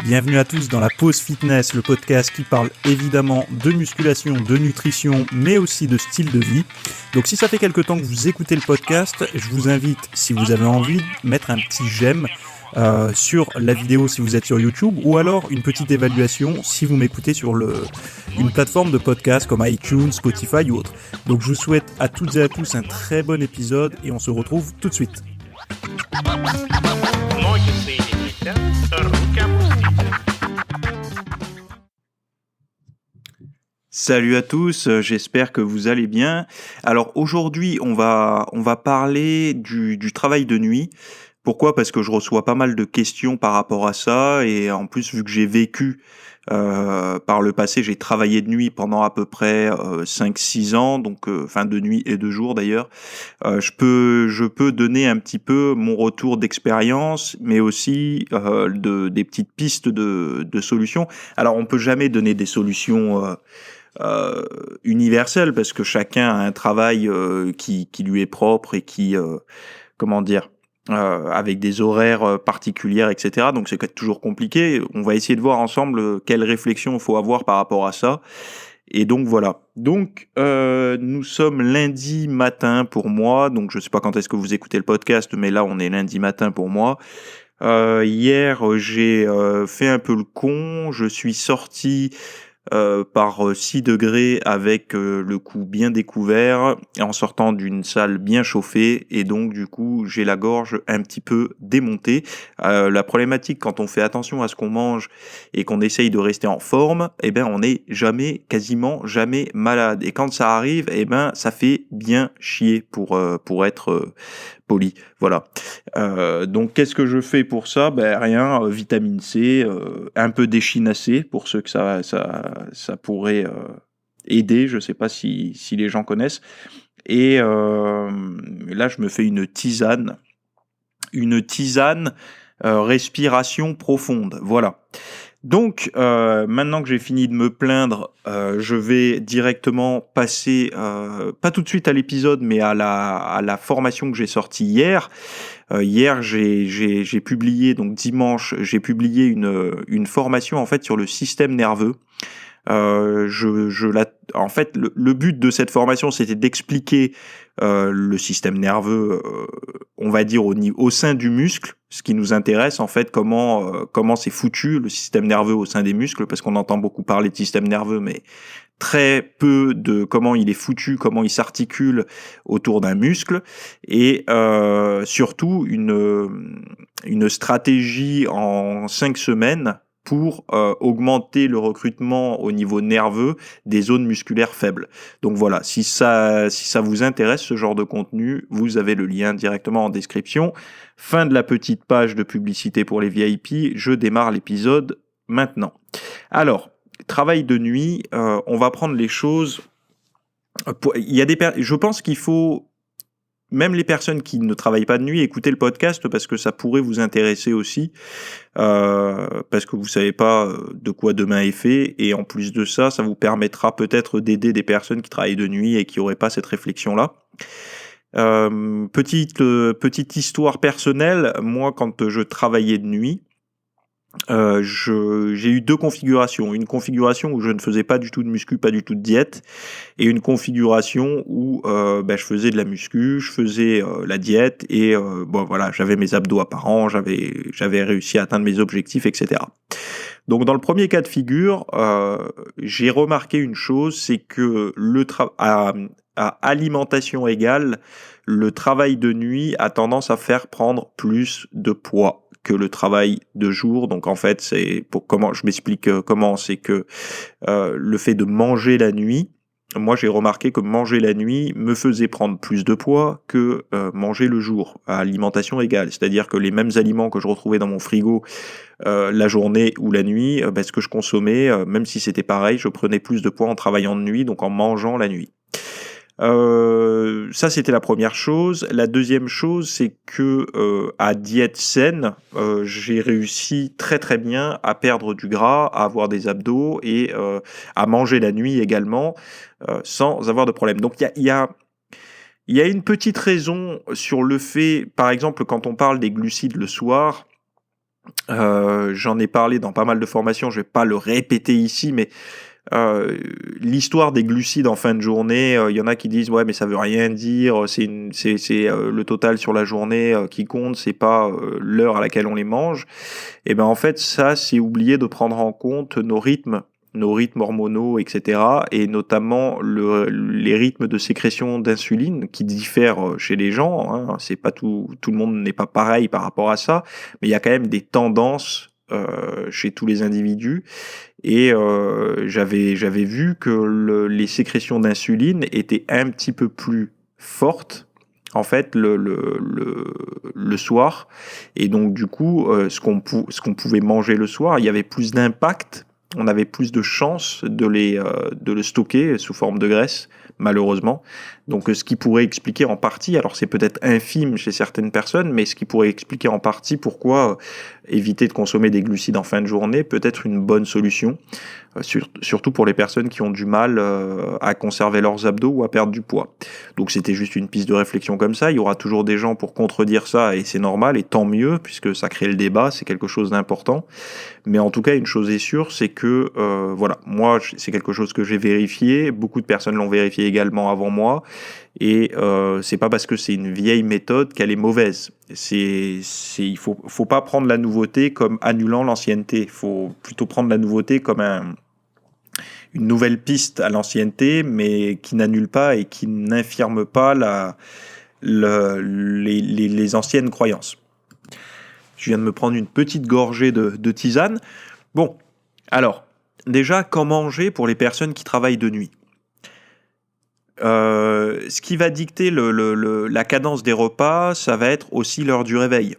Bienvenue à tous dans la Pause Fitness, le podcast qui parle évidemment de musculation, de nutrition, mais aussi de style de vie. Donc si ça fait quelque temps que vous écoutez le podcast, je vous invite, si vous avez envie, de mettre un petit j'aime sur la vidéo si vous êtes sur YouTube, ou alors une petite évaluation si vous m'écoutez sur une plateforme de podcast comme iTunes, Spotify ou autre. Donc je vous souhaite à toutes et à tous un très bon épisode et on se retrouve tout de suite. Salut à tous, j'espère que vous allez bien. Alors aujourd'hui, on va parler du travail de nuit. Pourquoi ? Parce que je reçois pas mal de questions par rapport à ça, et en plus, vu que j'ai vécu par le passé, j'ai travaillé de nuit pendant à peu près 5-6 ans, donc enfin de nuit et de jour d'ailleurs. Je peux donner un petit peu mon retour d'expérience, mais aussi des petites pistes de solutions. Alors on peut jamais donner des solutions universelles, parce que chacun a un travail qui lui est propre et qui avec des horaires particulières, etc. Donc c'est toujours compliqué. On va essayer de voir ensemble quelle réflexion il faut avoir par rapport à ça. Et donc voilà. Donc nous sommes lundi matin pour moi. Donc je sais pas quand est-ce que vous écoutez le podcast, mais là on est lundi matin pour moi. Hier j'ai fait un peu le con. Je suis sorti par 6 degrés avec le cou bien découvert en sortant d'une salle bien chauffée, et donc du coup j'ai la gorge un petit peu démontée. La problématique quand on fait attention à ce qu'on mange et qu'on essaye de rester en forme, on n'est quasiment jamais malade, et quand ça arrive, ça fait bien chier pour être poli. Voilà. Donc qu'est-ce que je fais pour ça ? Rien, vitamine C, un peu d'échinacée pour ceux que ça pourrait aider. Je sais pas si les gens connaissent. Et là, je me fais une tisane respiration profonde. Voilà. Donc, maintenant que j'ai fini de me plaindre, je vais directement passer, pas tout de suite à l'épisode, mais à la formation que j'ai sortie hier. Hier, j'ai publié, donc dimanche, j'ai publié une formation en fait sur le système nerveux. En fait, le but de cette formation, c'était d'expliquer le système nerveux, on va dire au sein du muscle, ce qui nous intéresse en fait, comment c'est foutu le système nerveux au sein des muscles, parce qu'on entend beaucoup parler de système nerveux, mais très peu de comment il est foutu, comment il s'articule autour d'un muscle, et surtout une stratégie en 5 semaines pour augmenter le recrutement au niveau nerveux des zones musculaires faibles. Donc voilà, si ça vous intéresse, ce genre de contenu, vous avez le lien directement en description. Fin de la petite page de publicité pour les VIP, je démarre l'épisode maintenant. Alors, travail de nuit, on va prendre les choses. Je pense qu'il faut, même les personnes qui ne travaillent pas de nuit, écouter le podcast, parce que ça pourrait vous intéresser aussi, parce que vous savez pas de quoi demain est fait, et en plus de ça, ça vous permettra peut-être d'aider des personnes qui travaillent de nuit et qui n'auraient pas cette réflexion-là. Petite histoire personnelle, moi quand je travaillais de nuit, j'ai eu 2 configurations. Une configuration où je ne faisais pas du tout de muscu, pas du tout de diète, et une configuration où je faisais de la muscu, je faisais la diète, et voilà, j'avais mes abdos apparents, j'avais réussi à atteindre mes objectifs, etc. Donc dans le premier cas de figure, j'ai remarqué une chose, c'est que à alimentation égale, le travail de nuit a tendance à faire prendre plus de poids que le travail de jour. Donc en fait, je m'explique comment, c'est que le fait de manger la nuit, moi j'ai remarqué que manger la nuit me faisait prendre plus de poids que manger le jour, à alimentation égale. C'est-à-dire que les mêmes aliments que je retrouvais dans mon frigo la journée ou la nuit, ce que je consommais, même si c'était pareil, je prenais plus de poids en travaillant de nuit, donc en mangeant la nuit. Ça, c'était la première chose. La deuxième chose, c'est que à diète saine, j'ai réussi très très bien à perdre du gras, à avoir des abdos, et à manger la nuit également, sans avoir de problème. Donc il y a une petite raison sur le fait, par exemple, quand on parle des glucides le soir, J'en ai parlé dans pas mal de formations, je vais pas le répéter ici, mais l'histoire des glucides en fin de journée, il y en a qui disent ouais mais ça veut rien dire, c'est le total sur la journée qui compte, c'est pas l'heure à laquelle on les mange. Et ben en fait ça c'est oublier de prendre en compte nos rythmes hormonaux, etc. Et notamment les rythmes de sécrétion d'insuline qui diffèrent chez les gens. Hein. C'est pas tout le monde n'est pas pareil par rapport à ça, mais il y a quand même des tendances chez tous les individus. Et j'avais vu que les sécrétions d'insuline étaient un petit peu plus fortes en fait le soir. Et donc du coup ce qu'on pouvait manger le soir, il y avait plus d'impact, on avait plus de chances de le stocker sous forme de graisse, malheureusement. Donc ce qui pourrait expliquer en partie, alors c'est peut-être infime chez certaines personnes, mais ce qui pourrait expliquer en partie pourquoi éviter de consommer des glucides en fin de journée peut être une bonne solution, surtout pour les personnes qui ont du mal à conserver leurs abdos ou à perdre du poids. Donc c'était juste une piste de réflexion comme ça, il y aura toujours des gens pour contredire ça et c'est normal et tant mieux puisque ça crée le débat, c'est quelque chose d'important. Mais en tout cas, une chose est sûre, c'est que voilà, moi c'est quelque chose que j'ai vérifié, beaucoup de personnes l'ont vérifié également avant moi. Et c'est pas parce que c'est une vieille méthode qu'elle est mauvaise. Il faut pas prendre la nouveauté comme annulant l'ancienneté. Il faut plutôt prendre la nouveauté comme une nouvelle piste à l'ancienneté, mais qui n'annule pas et qui n'infirme pas les anciennes croyances. Je viens de me prendre une petite gorgée de tisane. Bon, alors, déjà, comment manger pour les personnes qui travaillent de nuit ? Ce qui va dicter la cadence des repas, ça va être aussi l'heure du réveil.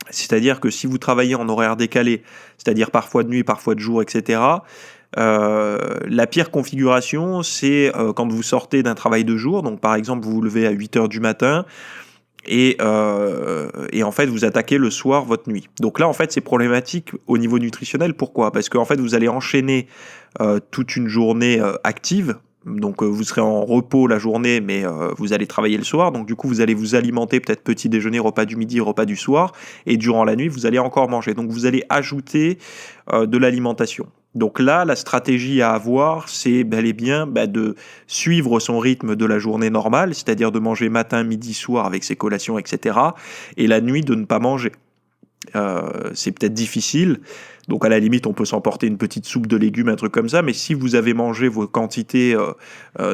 C'est-à-dire que si vous travaillez en horaire décalé, c'est-à-dire parfois de nuit, parfois de jour, etc., la pire configuration, c'est quand vous sortez d'un travail de jour, donc par exemple vous vous levez à 8h du matin, et en fait vous attaquez le soir votre nuit. Donc là en fait c'est problématique au niveau nutritionnel. Pourquoi ? Parce qu'en fait vous allez enchaîner toute une journée active. Donc vous serez en repos la journée, mais vous allez travailler le soir. Donc du coup, vous allez vous alimenter peut-être petit déjeuner, repas du midi, repas du soir. Et durant la nuit, vous allez encore manger. Donc vous allez ajouter de l'alimentation. Donc là, la stratégie à avoir, c'est bel et bien de suivre son rythme de la journée normale, c'est-à-dire de manger matin, midi, soir avec ses collations, etc. Et la nuit, de ne pas manger. C'est peut-être difficile, donc à la limite on peut s'emporter une petite soupe de légumes, un truc comme ça, mais si vous avez mangé vos quantités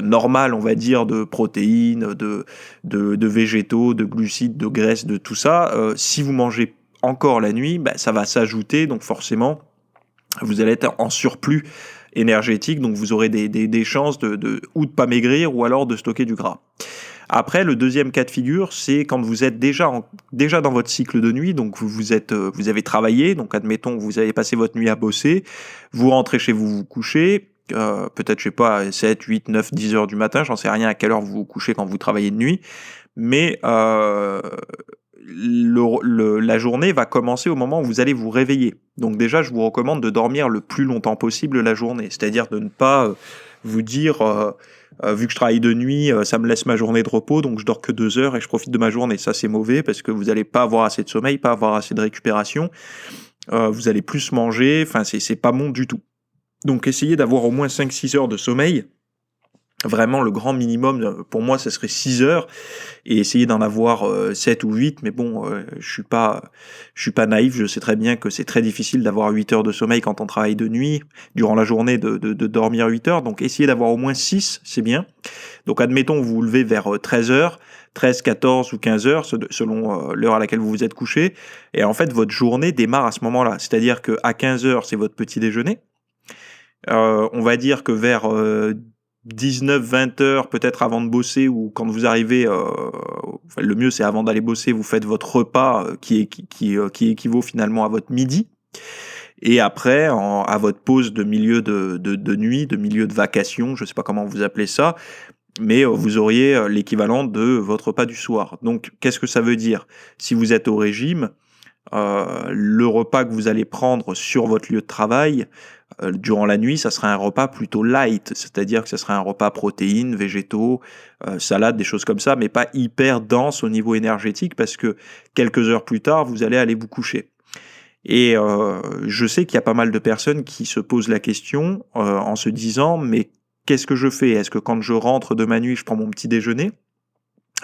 normales, on va dire, de protéines, de végétaux, de glucides, de graisses, de tout ça, si vous mangez encore la nuit, ça va s'ajouter, donc forcément vous allez être en surplus énergétique, donc vous aurez des chances ou de pas maigrir ou alors de stocker du gras. Après, le deuxième cas de figure, c'est quand vous êtes déjà dans votre cycle de nuit, donc vous avez travaillé, donc admettons que vous avez passé votre nuit à bosser, vous rentrez chez vous, vous couchez, peut-être, je sais pas, 7, 8, 9, 10 heures du matin, j'en sais rien à quelle heure vous vous couchez quand vous travaillez de nuit, mais la journée va commencer au moment où vous allez vous réveiller. Donc déjà, je vous recommande de dormir le plus longtemps possible la journée, c'est-à-dire de ne pas vous dire vu que je travaille de nuit, ça me laisse ma journée de repos, donc je dors que 2 heures et je profite de ma journée. Ça, c'est mauvais parce que vous n'allez pas avoir assez de sommeil, pas avoir assez de récupération. Vous allez plus manger, enfin, c'est pas bon du tout. Donc essayez d'avoir au moins 5-6 heures de sommeil. Vraiment, le grand minimum, pour moi, ça serait 6 heures, et essayer d'en avoir 7 ou 8, mais bon, je suis pas naïf, je sais très bien que c'est très difficile d'avoir 8 heures de sommeil quand on travaille de nuit, durant la journée, de dormir 8 heures, donc essayez d'avoir au moins 6, c'est bien. Donc admettons, vous vous levez vers 13 heures, 13, 14 ou 15 heures, selon l'heure à laquelle vous vous êtes couché, et en fait, votre journée démarre à ce moment-là, c'est-à-dire qu'à 15 heures, c'est votre petit déjeuner. On va dire que vers 19-20 heures, peut-être avant de bosser, ou quand vous arrivez, le mieux c'est avant d'aller bosser, vous faites votre repas qui équivaut finalement à votre midi. Et après, à votre pause de milieu de nuit, de milieu de vacation, je ne sais pas comment vous appelez ça, mais vous auriez l'équivalent de votre repas du soir. Donc, qu'est-ce que ça veut dire ? Si vous êtes au régime, le repas que vous allez prendre sur votre lieu de travail durant la nuit, ça sera un repas plutôt light, c'est-à-dire que ça sera un repas protéines, végétaux, salades, des choses comme ça, mais pas hyper dense au niveau énergétique parce que quelques heures plus tard, vous allez aller vous coucher. Et je sais qu'il y a pas mal de personnes qui se posent la question en se disant « Mais qu'est-ce que je fais ? Est-ce que quand je rentre de ma nuit, je prends mon petit déjeuner ?»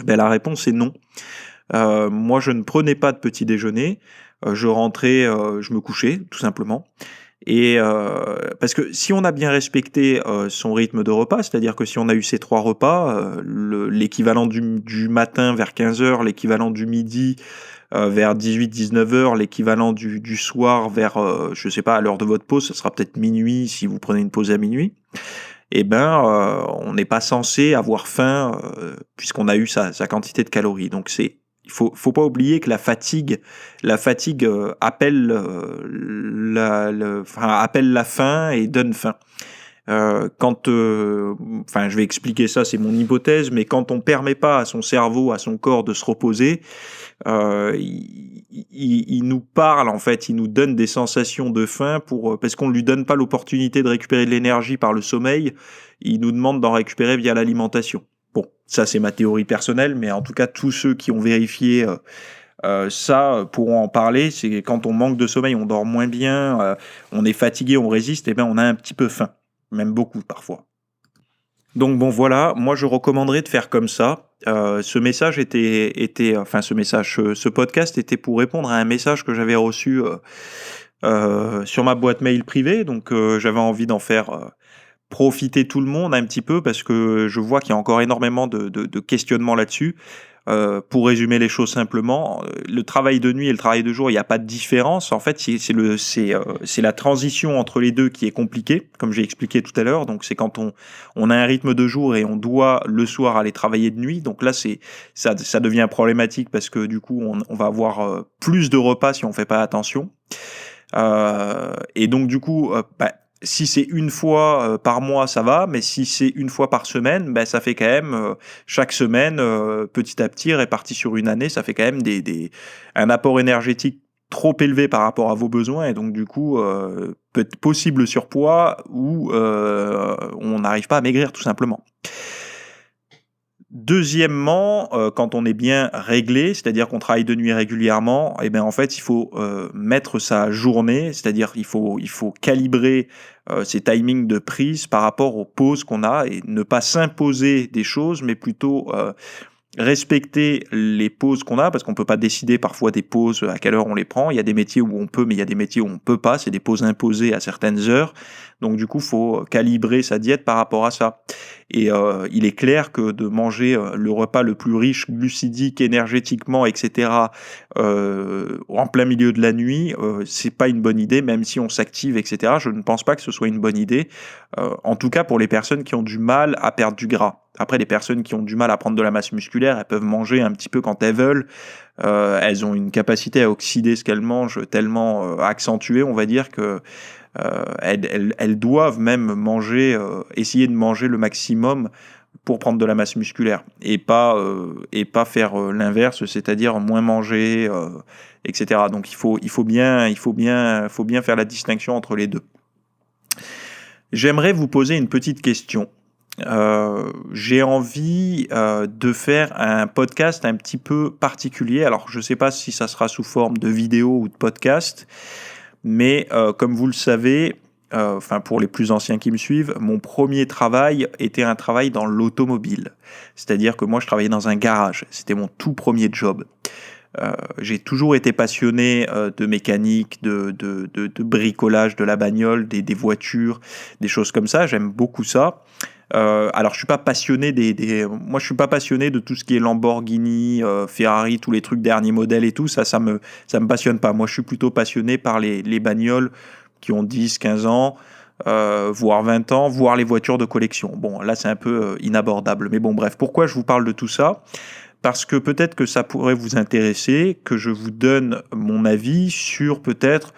Ben, la réponse est non. Moi, je ne prenais pas de petit déjeuner. Je rentrais, je me couchais, tout simplement. Et parce que si on a bien respecté son rythme de repas, c'est-à-dire que si on a eu ces 3 repas, l'équivalent du matin vers 15h, l'équivalent du midi vers 18-19h, l'équivalent du soir vers, je sais pas, à l'heure de votre pause, ça sera peut-être minuit si vous prenez une pause à minuit, eh ben, on n'est pas censé avoir faim puisqu'on a eu sa quantité de calories. Donc il faut pas oublier que la fatigue appelle appelle la faim et donne faim. Je vais expliquer ça, c'est mon hypothèse, mais quand on permet pas à son cerveau, à son corps de se reposer, il nous parle en fait, il nous donne des sensations de faim parce qu'on ne lui donne pas l'opportunité de récupérer de l'énergie par le sommeil, il nous demande d'en récupérer via l'alimentation. Bon, ça c'est ma théorie personnelle, mais en tout cas tous ceux qui ont vérifié ça pourront en parler. C'est quand on manque de sommeil, on dort moins bien, on est fatigué, on résiste, et ben on a un petit peu faim, même beaucoup parfois. Donc bon voilà, moi je recommanderais de faire comme ça. Ce podcast était pour répondre à un message que j'avais reçu sur ma boîte mail privée. Donc j'avais envie d'en faire profiter tout le monde un petit peu parce que je vois qu'il y a encore énormément de questionnements là-dessus. Pour résumer les choses simplement, le travail de nuit et le travail de jour, il n'y a pas de différence. En fait, c'est la transition entre les deux qui est compliquée, comme j'ai expliqué tout à l'heure. Donc, c'est quand on a un rythme de jour et on doit le soir aller travailler de nuit. Donc là, ça devient problématique parce que du coup, on va avoir plus de repas si on fait pas attention. Et donc, du coup, si c'est une fois par mois, ça va, mais si c'est une fois par semaine, ça fait quand même chaque semaine, petit à petit, réparti sur une année, ça fait quand même un apport énergétique trop élevé par rapport à vos besoins, et donc du coup, peut être possible surpoids ou on n'arrive pas à maigrir tout simplement. Deuxièmement, quand on est bien réglé, c'est-à-dire qu'on travaille de nuit régulièrement, et ben en fait, il faut mettre sa journée, c'est-à-dire il faut calibrer ses timings de prise par rapport aux pauses qu'on a et ne pas s'imposer des choses, mais plutôt respecter les pauses qu'on a, parce qu'on peut pas décider parfois des pauses, à quelle heure on les prend. Il y a des métiers où on peut, mais il y a des métiers où on peut pas. C'est des pauses imposées à certaines heures. Donc du coup, faut calibrer sa diète par rapport à ça. Et il est clair que de manger le repas le plus riche, glucidique, énergétiquement, etc., en plein milieu de la nuit, c'est pas une bonne idée, même si on s'active, etc. Je ne pense pas que ce soit une bonne idée. En tout cas, pour les personnes qui ont du mal à perdre du gras. Après, les personnes qui ont du mal à prendre de la masse musculaire, elles peuvent manger un petit peu quand elles veulent. Elles ont une capacité à oxyder ce qu'elles mangent tellement accentuée, on va dire, que elles doivent même essayer de manger le maximum pour prendre de la masse musculaire et pas faire l'inverse, c'est-à-dire moins manger, etc. Donc il faut bien faire la distinction entre les deux. J'aimerais vous poser une petite question. J'ai envie de faire un podcast un petit peu particulier. Alors, je ne sais pas si ça sera sous forme de vidéo ou de podcast, mais comme vous le savez, pour les plus anciens qui me suivent, mon premier travail était un travail dans l'automobile. C'est-à-dire que moi, je travaillais dans un garage. C'était mon tout premier job. J'ai toujours été passionné de mécanique, de bricolage, de la bagnole, des voitures, des choses comme ça. J'aime beaucoup ça. Alors, je suis pas passionné moi, je suis pas passionné de tout ce qui est Lamborghini, Ferrari, tous les trucs dernier modèle et tout. Ça me passionne pas. Moi, je suis plutôt passionné par les bagnoles qui ont 10, 15 ans, voire 20 ans, voire les voitures de collection. Bon, là, c'est un peu inabordable. Mais bon, bref, pourquoi je vous parle de tout ça ? Parce que peut-être que ça pourrait vous intéresser, que je vous donne mon avis sur peut-être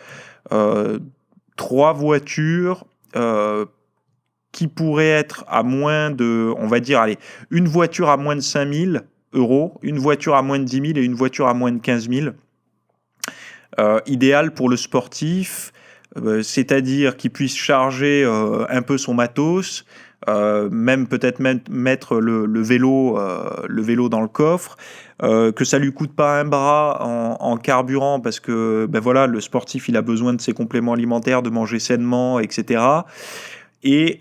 3 voitures qui pourraient être à moins de, on va dire, allez, une voiture à moins de 5 000 euros, une voiture à moins de 10 000 et une voiture à moins de 15 000. Idéal pour le sportif, c'est-à-dire qu'il puisse charger un peu son matos, même peut-être mettre le vélo dans le coffre, que ça lui coûte pas un bras en carburant parce que ben voilà, le sportif il a besoin de ses compléments alimentaires, de manger sainement, etc. Et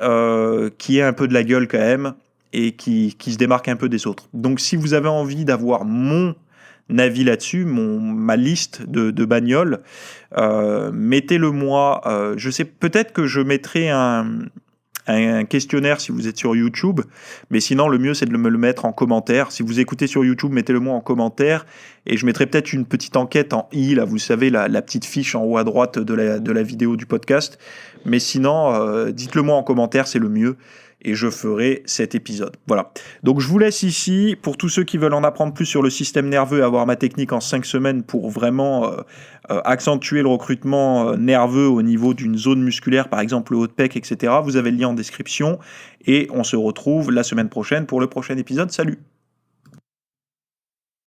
qui ait un peu de la gueule quand même et qui se démarque un peu des autres. Donc si vous avez envie d'avoir mon avis là-dessus, ma liste de bagnoles, mettez-le moi. Je sais, peut-être que je mettrai un questionnaire si vous êtes sur YouTube, mais sinon le mieux c'est de me le mettre en commentaire. Si vous écoutez sur YouTube, mettez-le moi en commentaire et je mettrai peut-être une petite enquête en i, là vous savez la petite fiche en haut à droite de la vidéo du podcast. Mais sinon, dites-le moi en commentaire, c'est le mieux et je ferai cet épisode. Voilà. Donc je vous laisse ici. Pour tous ceux qui veulent en apprendre plus sur le système nerveux et avoir ma technique en 5 semaines pour vraiment accentuer le recrutement nerveux au niveau d'une zone musculaire, par exemple le haut de pec, etc., vous avez le lien en description. Et on se retrouve la semaine prochaine pour le prochain épisode. Salut!